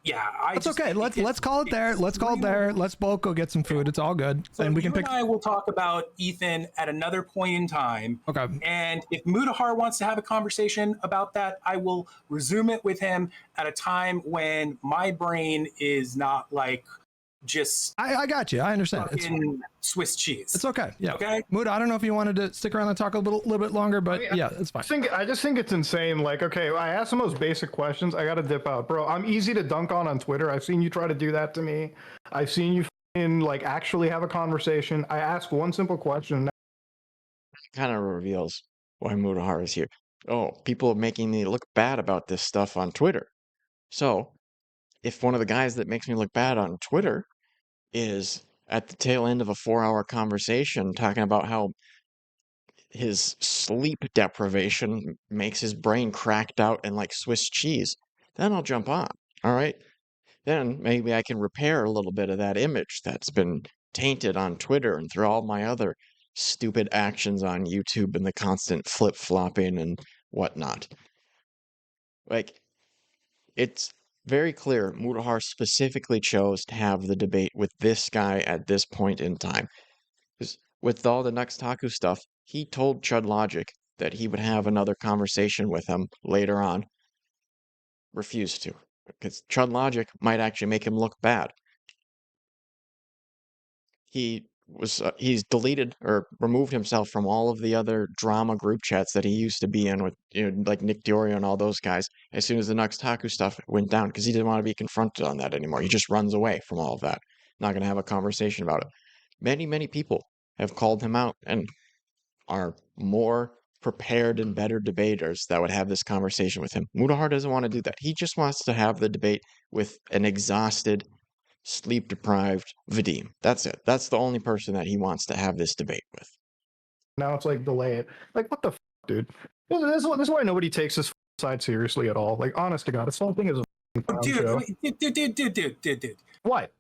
Yeah, that's okay. Let's call it there. Let's call it there. Let's both go get some food. It's all good, so and we can pick. I will talk about Ethan at another point in time. Okay. And if Mutahar wants to have a conversation about that, I will resume it with him at a time when my brain is not like just. I got you. I understand. It's Swiss cheese. It's okay. Yeah. Okay. Muta, I don't know if you wanted to stick around and talk a little bit longer, but yeah, it's fine. I just think it's insane. Like, okay, I asked the most basic questions. I got to dip out, bro. I'm easy to dunk on Twitter. I've seen you try to do that to me. I've seen you like actually have a conversation. I ask one simple question. Kind of reveals why Mutahar is here. Oh, people are making me look bad about this stuff on Twitter. So, if one of the guys that makes me look bad on Twitter is at the tail end of a 4-hour conversation talking about how his sleep deprivation makes his brain cracked out and like Swiss cheese, then I'll jump on. All right. Then maybe I can repair a little bit of that image that's been tainted on Twitter and through all my other stupid actions on YouTube and the constant flip-flopping and whatnot. Like, it's very clear Mutahar specifically chose to have the debate with this guy at this point in time. Because with all the Nuxtaku stuff, he told Chud Logic that he would have another conversation with him later on. Refused to. Because Chud Logic might actually make him look bad. He's deleted or removed himself from all of the other drama group chats that he used to be in with, like Nick Diorio and all those guys as soon as the Nuxtaku stuff went down because he didn't want to be confronted on that anymore. He just runs away from all of that. Not going to have a conversation about it. Many people have called him out and are more prepared and better debaters that would have this conversation with him. Mutahar doesn't want to do that. He just wants to have the debate with an exhausted, sleep-deprived Vadim. That's it. That's the only person that he wants to have this debate with. Now it's like delay it. Like, what the f, dude? This is why nobody takes this side seriously at all. Like, honest to God, this whole thing is a show. Dude. What?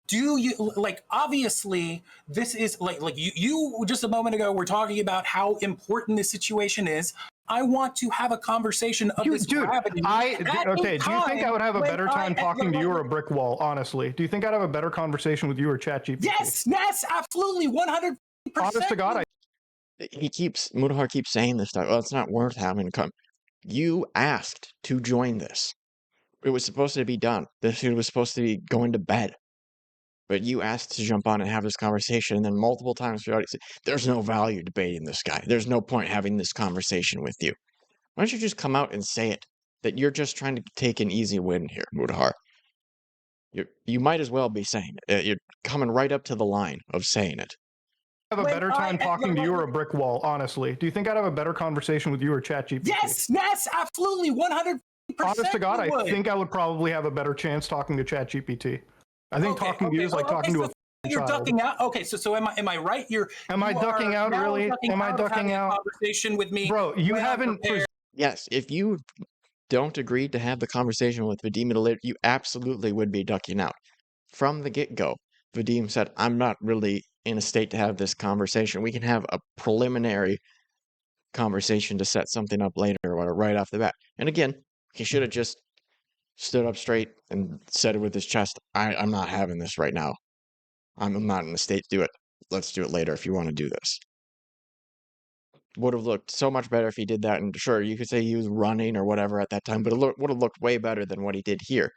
Do you like? Obviously, this is like you just a moment ago were talking about how important this situation is. I want to have a conversation of this gravity. Okay, do you think I would have a better time talking to you or a brick wall, honestly? Do you think I'd have a better conversation with you or ChatGPT? Yes, absolutely, 100%. Honest to God, Mutahar keeps saying this stuff. Well, it's not worth having to come. You asked to join this. It was supposed to be done. This dude was supposed to be going to bed. but you asked to jump on and have this conversation, and then multiple times throughout it, said, there's no value debating this guy. There's no point having this conversation with you. Why don't you just come out and say it? That you're just trying to take an easy win here, Mutahar. You might as well be saying it. You're coming right up to the line of saying it. Have a better time talking to you or a brick wall, honestly. Do you think I'd have a better conversation with you or ChatGPT? Yes, absolutely, 100%. Honest to God, I think I would probably have a better chance talking to ChatGPT. I think talking to you is like talking to a you're child. ducking out. Okay, so am I right? Am I ducking out, really? Am I ducking out? Conversation with me, bro. You haven't. Yes, if you don't agree to have the conversation with Vadim, you absolutely would be ducking out. From the get-go, Vadim said, I'm not really in a state to have this conversation. We can have a preliminary conversation to set something up later or right off the bat. And again, he should have just stood up straight and said it with his chest, I'm not having this right now. I'm not in a state to do it. Let's do it later if you want to do this. Would have looked so much better if he did that. And sure, you could say he was running or whatever at that time, but it would have looked way better than what he did here.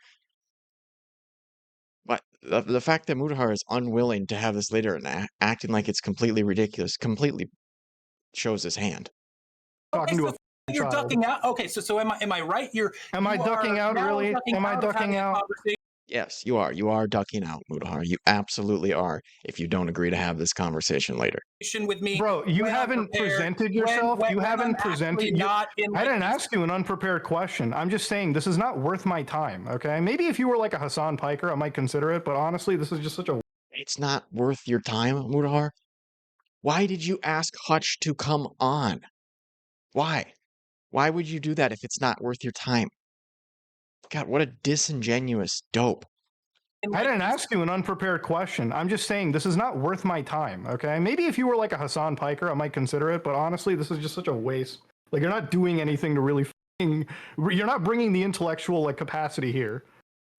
But the fact that Mutahar is unwilling to have this later and acting like it's completely ridiculous completely shows his hand. Talking to a you're ducking out. Okay, so am I right? Am I ducking out, really? Am I ducking out? Yes, you are. You are ducking out, Mutahar. You absolutely are if you don't agree to have this conversation later. With me, bro, you haven't presented yourself. You haven't presented. I didn't ask you an unprepared question. I'm just saying this is not worth my time, okay? Maybe if you were like a Hasan Piker, I might consider it, but honestly, this is just such a... It's not worth your time, Mutahar. Why did you ask Hutch to come on? Why? Why would you do that if it's not worth your time? God, what a disingenuous dope. I didn't ask you an unprepared question. I'm just saying this is not worth my time, okay? Maybe if you were like a Hasan Piker, I might consider it, but honestly, this is just such a waste. Like, you're not doing anything to really you're not bringing the intellectual, like, capacity here,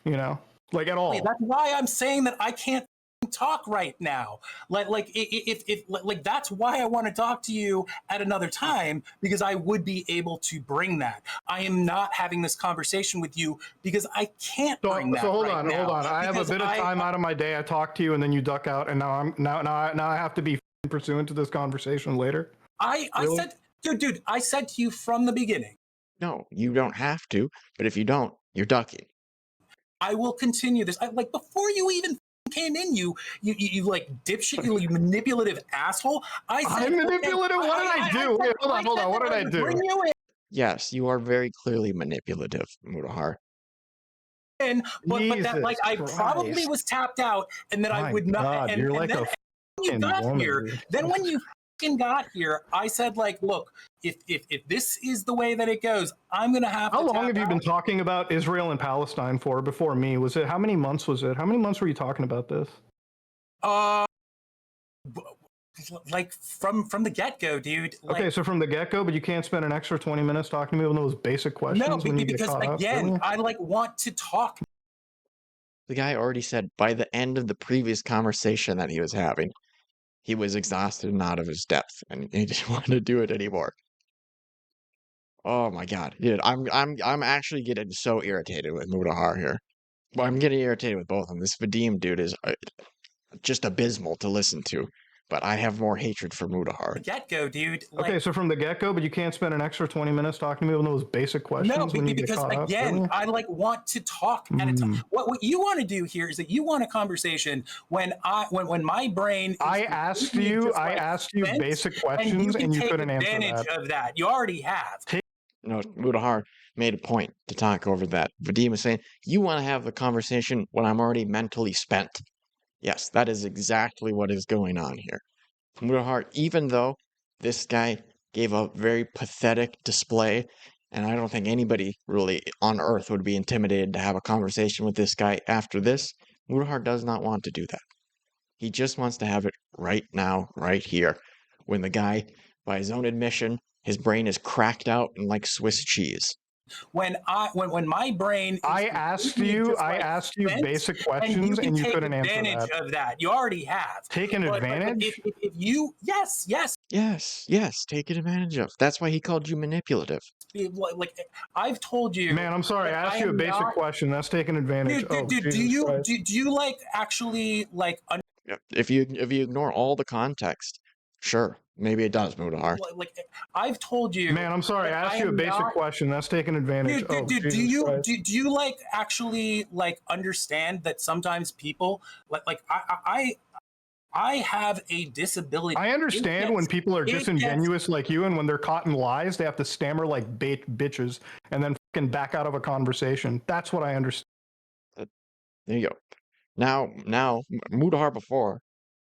you know? Like, at all. That's why I'm saying that I can't talk right now. If that's why I want to talk to you at another time, because I would be able to bring that. I am not having this conversation with you because I can't bring that. So hold on. I have a bit of time out of my day. I talk to you and then you duck out, and now I have to be pursuant to this conversation later. I said, dude, I said to you from the beginning. No, you don't have to, but if you don't, you're ducking. I will continue this. Before you even came in, you like dipshit, you manipulative asshole. I'm manipulative? What did I do? Wait, hold on. What did I do? Bring you in. Yes, you are very clearly manipulative, Mutahar. But that, like, I probably was tapped out, and that I would not. God, and, you're and like then, a when you got here, then when you got here, I said, like, look, if this is the way that it goes, I'm gonna have to. How long have you been talking about Israel and Palestine for before me? Was it, how many months was it? How many months were you talking about this? Like from the get-go, dude. Like, okay, so from the get-go, but you can't spend an extra 20 minutes talking to me on those basic questions. No, when you because get caught again, up, I like want to talk. The guy already said by the end of the previous conversation that he was having, he was exhausted and out of his depth, and he didn't want to do it anymore. Oh my God, dude, I'm actually getting so irritated with Mutahar here. Well, I'm getting irritated with both of them. This Vadim dude is just abysmal to listen to, but I have more hatred for Mutahar. Get-go, dude. Like, okay, so from the get-go, but you can't spend an extra 20 minutes talking to me on those basic questions. No, when you because get caught again, up, I like want to talk at a time. What you want to do here is that you want a conversation when my brain. Is I asked you basic questions, and you couldn't answer that. Advantage of that. You already have. No, Mutahar made a point to talk over that. Vadim is saying, you want to have the conversation when I'm already mentally spent. Yes, that is exactly what is going on here. Mutahar, even though this guy gave a very pathetic display, and I don't think anybody really on Earth would be intimidated to have a conversation with this guy after this, Mutahar does not want to do that. He just wants to have it right now, right here, when the guy, by his own admission, his brain is cracked out and like Swiss cheese. when my brain is I asked you basic questions and you couldn't answer that. Take advantage of that. You already have. Taken advantage? If you, yes, Yes, take advantage of. That's why he called you manipulative. like I've told you. Man, I'm sorry. I asked you a basic question. That's taking advantage. Dude, do you like actually like? If you ignore all the context, sure, maybe it does, Mutahar. Like I've told you. Man, I'm sorry. I asked you a basic question. That's taking advantage. Dude, do you like actually like understand that sometimes people like I have a disability. I understand when people are disingenuous like you, and when they're caught in lies, they have to stammer like bitches and then fucking back out of a conversation. That's what I understand. There you go. Now, Mutahar before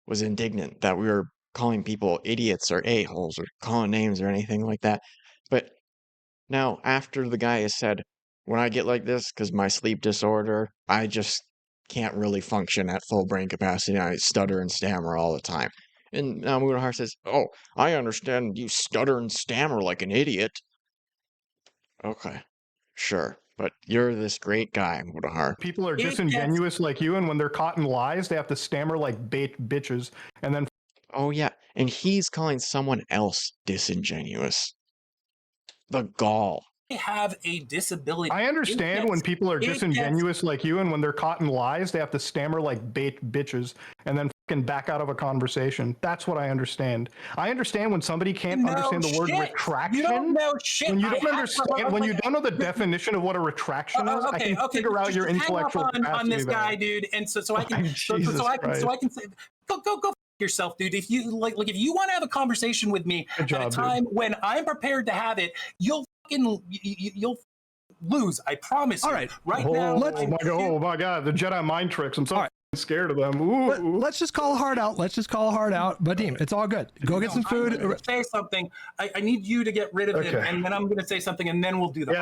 was indignant that we were calling people idiots or a-holes or calling names or anything like that. But now, after the guy has said, when I get like this, because my sleep disorder, I just can't really function at full brain capacity. I stutter and stammer all the time. And now Mutahar says, oh, I understand you stutter and stammer like an idiot. Okay, sure. But you're this great guy, Mutahar. People are disingenuous like you, and when they're caught in lies, they have to stammer like bitches and then... Oh, yeah, and he's calling someone else disingenuous. The gall. I have a disability. I understand when people are disingenuous like you, and when they're caught in lies, they have to stammer like bitches and then fucking back out of a conversation. That's what I understand. I understand when somebody can't understand the word retraction. You don't know shit. When you don't understand, when you don't know the definition of what a retraction is, I can figure out your intellectual capacity on this guy, dude. And so I can say, go yourself, dude. If you like if you want to have a conversation with me at a time when I'm prepared to have it, you'll lose. I promise. All right. Right now. Oh my god, the Jedi mind tricks. I'm so scared of them. Ooh. Let's just call a heart out. Vadim, it's all good. Go get some food. Say something. I need you to get rid of him, and then I'm going to say something, and then we'll do that.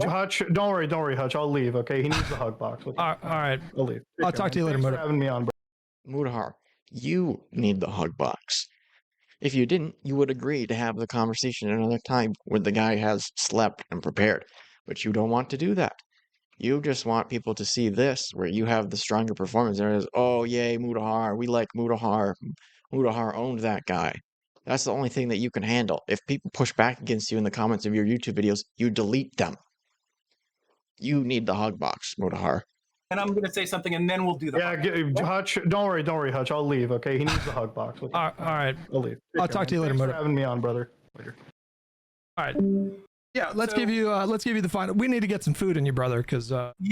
Hutch, don't worry, Hutch. I'll leave. Okay, he needs the hug box. Okay. All right. I'll leave. I'll talk to you later, Muta. Thanks for having me on, bro. Mutahar, you need the hug box. If you didn't, you would agree to have the conversation another time when the guy has slept and prepared. But you don't want to do that. You just want people to see this, where you have the stronger performance. There is, oh, yay, Mutahar. We like Mutahar. Mutahar owned that guy. That's the only thing that you can handle. If people push back against you in the comments of your YouTube videos, you delete them. You need the hug box, Mutahar. And I'm going to say something, and then we'll do that. Hutch, don't worry, Hutch. I'll leave. Okay, he needs the hug box. Okay. All right. I'll leave. I'll talk to you later, Muta. Thanks for having me on, brother. Later. All right. Yeah, let's give you the final. We need to get some food in you, brother, because no. To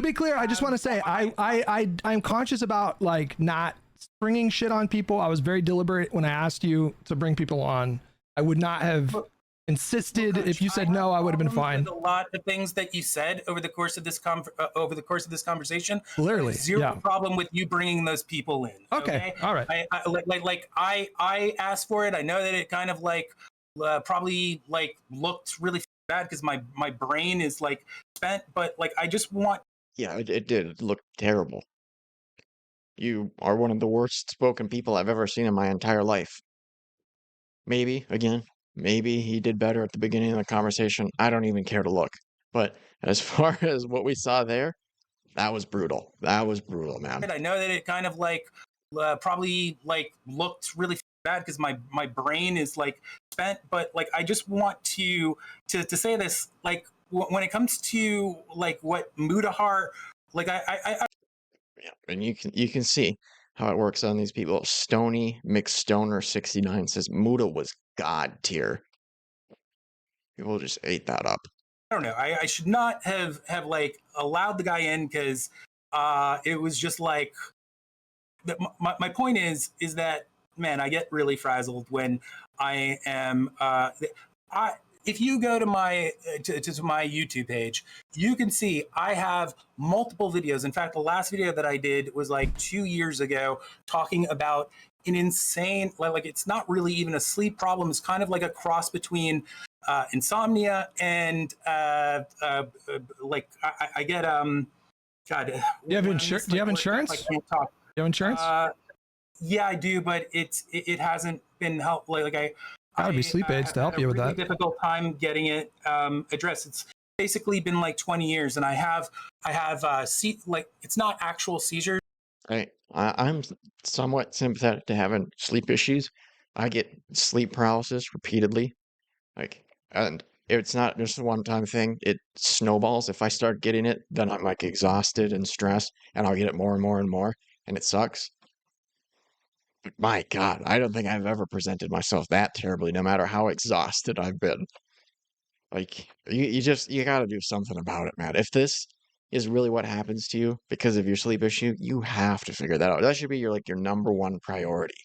be clear, I just want to say I'm conscious about like not springing shit on people. I was very deliberate when I asked you to bring people on. I would not have insisted. If you said no, I would have been fine. A lot of things that you said over the course of this conversation. Clearly, zero problem with you bringing those people in. Okay. All right. I asked for it. I know that it kind of probably looked really bad because my brain is spent, but I just want. Yeah, it did look terrible. You are one of the worst spoken people I've ever seen in my entire life. Maybe he did better at the beginning of the conversation. I don't even care to look. But as far as what we saw there, that was brutal. That was brutal, man. I know that it kind of probably looked really bad because my brain is spent, but I just want to say this, when it comes to what Mutahar, yeah, and you can see how it works on these people. Stony McStoner69 says Muta was God tier. People just ate that up. I don't know. I should not have allowed the guy in because it was just my point is that, man, I get really frazzled when I am if you go to my to my YouTube page, you can see I have multiple videos. In fact, the last video that I did was 2 years ago, talking about an insane, it's not really even a sleep problem. It's kind of like a cross between insomnia and I get God. Do you have insurance? Do you have insurance? I can't talk. You have insurance? Yeah, I do, but it hasn't been helpful. gotta be sleep aids to help you with that. Difficult time getting it addressed. It's basically been like 20 years, and I have it's not actual seizures. I'm somewhat sympathetic to having sleep issues. I get sleep paralysis repeatedly, and it's not just a one-time thing. It snowballs. If I start getting it, then I'm like exhausted and stressed, and I'll get it more and more and more, and it sucks. But my God, I don't think I've ever presented myself that terribly, no matter how exhausted I've been. Like, you gotta do something about it, man. If this is really what happens to you because of your sleep issue, you have to figure that out. That should be your number one priority.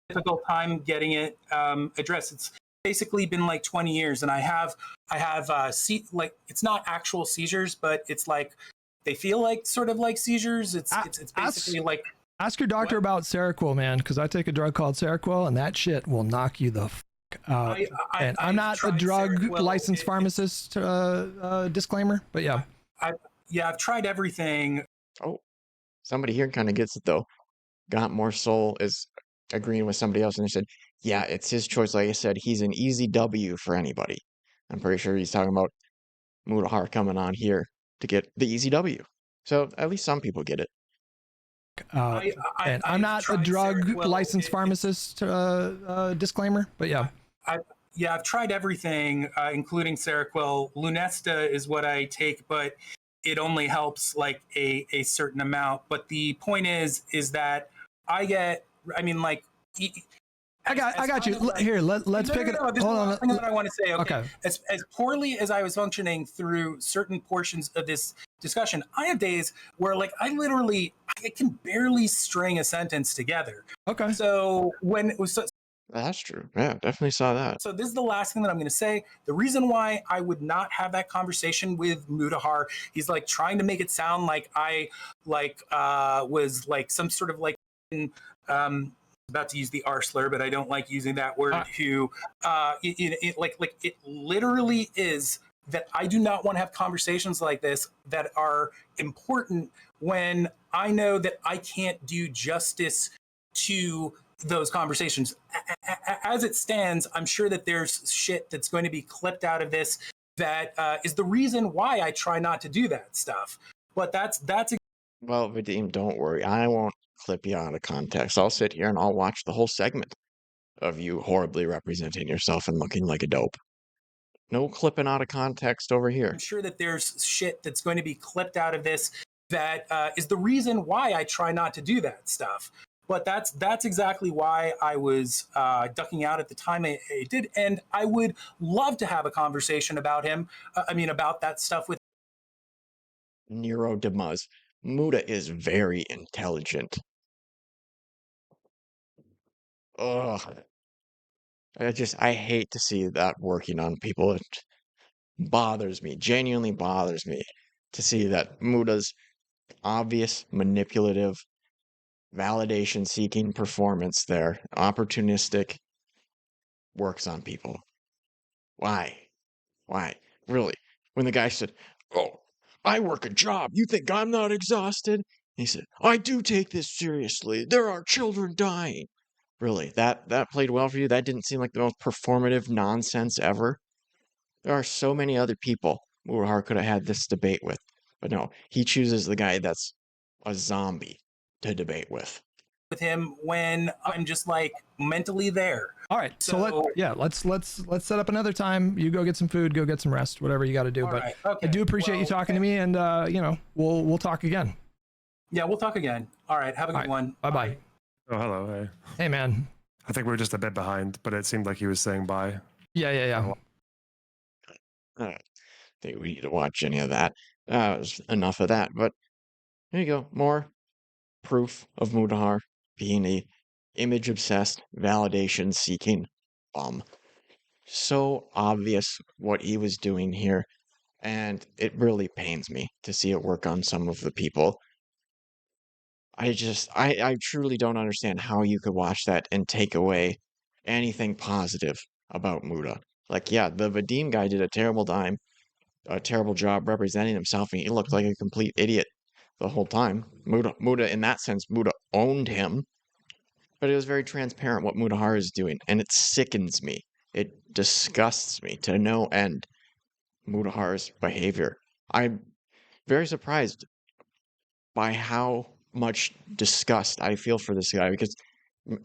Difficult time getting it addressed. It's basically been like 20 years, and I have it's not actual seizures, but it's like they feel like sort of like seizures. It's basically like. Ask your doctor about Seroquel, man, because I take a drug called Seroquel, and that shit will knock you the out. And I'm not a drug licensed pharmacist. Disclaimer, but yeah. I've tried everything. Oh, somebody here kind of gets it though. Got More Soul is agreeing with somebody else, and they said, "Yeah, it's his choice." Like I said, he's an easy W for anybody. I'm pretty sure he's talking about Mutahar coming on here to get the easy W. So at least some people get it. And I'm not a drug licensed pharmacist. Disclaimer, but yeah. I've tried everything, including Seroquel. Lunesta is what I take, but it only helps like a certain amount. But the point is that I got you. Here, let's pick it up. Hold on. Thing that I want to say. Okay. As poorly as I was functioning through certain portions of this discussion, I have days where like I can barely string a sentence together. Okay. So that's true. Yeah, definitely saw that. So this is the last thing that I'm going to say. The reason why I would not have that conversation with Mutahar, he's like trying to make it sound like I was like some sort of like about to use the R slur, but I don't like using that word. It literally is that I do not want to have conversations like this that are important when I know that I can't do justice to those conversations. As it stands, I'm sure that there's shit that's going to be clipped out of this that is the reason why I try not to do that stuff. But that's. Well, Vadim, don't worry. I won't clip you out of context. I'll sit here and I'll watch the whole segment of you horribly representing yourself and looking like a dope. No clipping out of context over here. I'm sure that there's shit that's going to be clipped out of this that is the reason why I try not to do that stuff. But that's exactly why I was ducking out at the time I did, and I would love to have a conversation about him. About that stuff with Nero Demuz. Muta is very intelligent. Ugh. I hate to see that working on people. It bothers me, genuinely bothers me to see that Muta's obvious manipulative validation seeking performance there, opportunistic, works on people. Why? Really? When the guy said, "Oh, I work a job, you think I'm not exhausted?" He said, "I do take this seriously. There are children dying." Really? That played well for you? That didn't seem like the most performative nonsense ever? There are so many other people Mutahar could have had this debate with. But no, he chooses the guy that's a zombie to debate with him when I'm just like mentally there. All right, so let's set up another time. You go get some food, go get some rest, whatever you got to do. But right, okay. I do appreciate you talking to me, and we'll talk again. Yeah, we'll talk again. All right, have a good one. Bye. Oh, hello. Hey. Hey, man. I think we were just a bit behind, but it seemed like he was saying bye. Yeah. I don't think we need to watch any of that. Enough of that. But here you go. More proof of Mutahar being a image-obsessed, validation-seeking bum. So obvious what he was doing here, and it really pains me to see it work on some of the people. I truly don't understand how you could watch that and take away anything positive about Muta. Like, yeah, the Vadim guy did a terrible job representing himself, and he looked like a complete idiot the whole time. Muta, in that sense, Muta owned him, but it was very transparent what Mutahar is doing, and it sickens me It disgusts me to no end, Mutahar's behavior. I'm very surprised by how much disgust I feel for this guy, because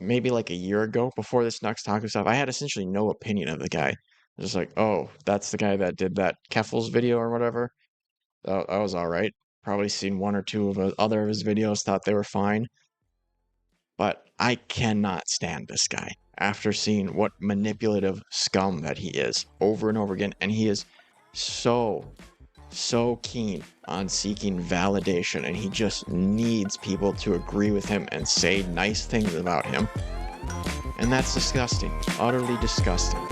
maybe like a year ago, before this Nux Taku stuff, I had essentially no opinion of the guy. Just like, oh, that's the guy that did that Keffels video or whatever. That was alright. Probably seen one or two of other of his videos, thought they were fine. But I cannot stand this guy after seeing what manipulative scum that he is over and over again. And he is so keen on seeking validation, and he just needs people to agree with him and say nice things about him. And that's disgusting. Utterly disgusting.